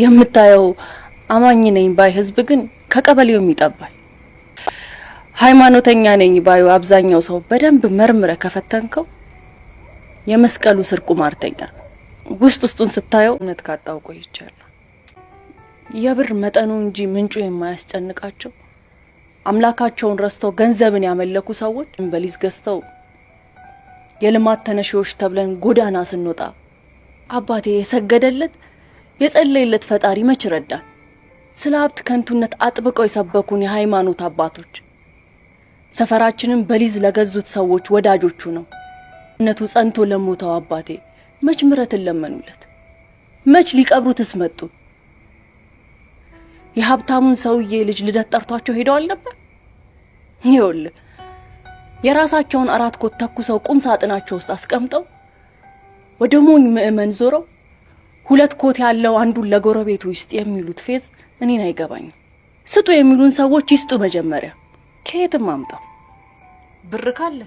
የምታየው አማኝ ነኝ ባይ ህዝብ ግን ከቀበሌው የሚጠባል። ሃይማኖተኛ ነኝ ባዩ አብዛኛው ሰው በደንብ መርምረ ከፈተንከው የመስቀሉ ስር ቁማርተኛ ውስጡን ስታየው እውነት ካጣው ቆይቻለሁ። የብር መጠኑ እንጂ ምንጩ የማያስጨንቃቸው አምላካቸውን ረስተው ገንዘብን ያመለኩ ሰዎች በሊዝ ገዝተው የልማት ተነሺዎች ተብለን ጎዳና ስንወጣ አባቴ የሰገደለት የጸለየለት ፈጣሪ መች ረዳን? ስለ ሀብት ከንቱነት አጥብቀው የሰበኩን የሃይማኖት አባቶች ሰፈራችንን በሊዝ ለገዙት ሰዎች ወዳጆቹ ነው። እነቱ ጸንቶ ለሞተው አባቴ መች ምሕረትን ለመኑለት? መች ሊቀብሩትስ መጡ? የሀብታሙን ሰውዬ ልጅ ልደት ጠርቷቸው ሄደዋል ነበር? ይኸውልህ የራሳቸውን አራት ኮት ተኩሰው ቁም ሳጥናቸው ውስጥ አስቀምጠው ወደ ሞኝ ምእመን ዞረው ሁለት ኮት ያለው አንዱን ለጎረቤቱ ውስጥ የሚሉት ፌዝ እኔን አይገባኝም። ስጡ የሚሉን ሰዎች ይስጡ መጀመሪያ። ከየትም አምጣው ብር ካለ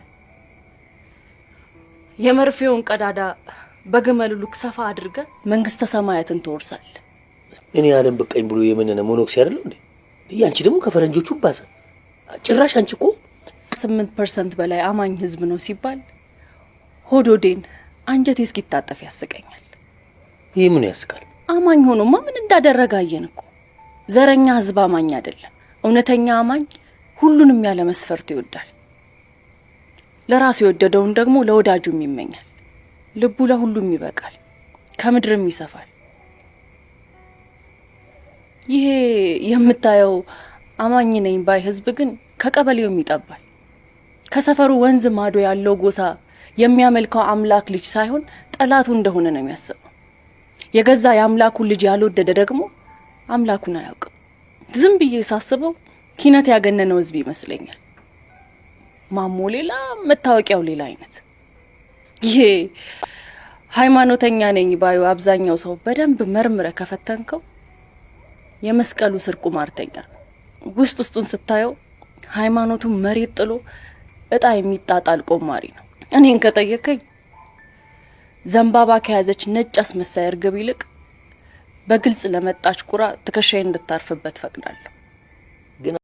የመርፌውን ቀዳዳ በግመሉ ልክ ሰፋ አድርገ መንግስተ ሰማያትን ትወርሳለህ። እኔ ዓለም በቀኝ ብሎ የመነነ ሞኖክስ አይደለም እንዴ? ያንቺ ደግሞ ከፈረንጆቹ ባሰ። ጭራሽ አንቺ እኮ 8% በላይ አማኝ ህዝብ ነው ሲባል ሆዶዴን አንጀቴ እስኪታጠፍ ያስቀኛል። ይሄ ምን ያስቃል? አማኝ ሆኖማ ምን እንዳደረገ አየን እኮ። ዘረኛ ህዝብ አማኝ አይደለም። እውነተኛ አማኝ ሁሉንም ያለ መስፈርት ይወዳል። ለራሱ የወደደውን ደግሞ ለወዳጁም ይመኛል። ልቡ ለሁሉም ይበቃል፣ ከምድርም ይሰፋል። ይሄ የምታየው አማኝ ነኝ ባይ ህዝብ ግን ከቀበሌው የሚጠባል። ከሰፈሩ ወንዝ ማዶ ያለው ጎሳ የሚያመልከው አምላክ ልጅ ሳይሆን ጠላቱ እንደሆነ ነው የሚያስበው። የገዛ የአምላኩን ልጅ ያልወደደ ደግሞ አምላኩን አያውቅም። ዝም ብዬ ሳስበው ኪነት ያገነነው ህዝብ ይመስለኛል። ማሞ ሌላ መታወቂያው ሌላ አይነት። ይሄ ሃይማኖተኛ ነኝ ባዩ አብዛኛው ሰው በደንብ መርምረ ከፈተንከው የመስቀሉ ስር ቁማርተኛ ውስጡን ስታየው ሃይማኖቱ መሬት ጥሎ እጣ የሚጣጣል ቆማሪ ነው። እኔን ከጠየቀኝ ዘንባባ ከያዘች ነጭ አስመሳይ እርግብ ይልቅ በግልጽ ለመጣች ቁራ ትከሻዬን እንድታርፍበት ፈቅዳለሁ።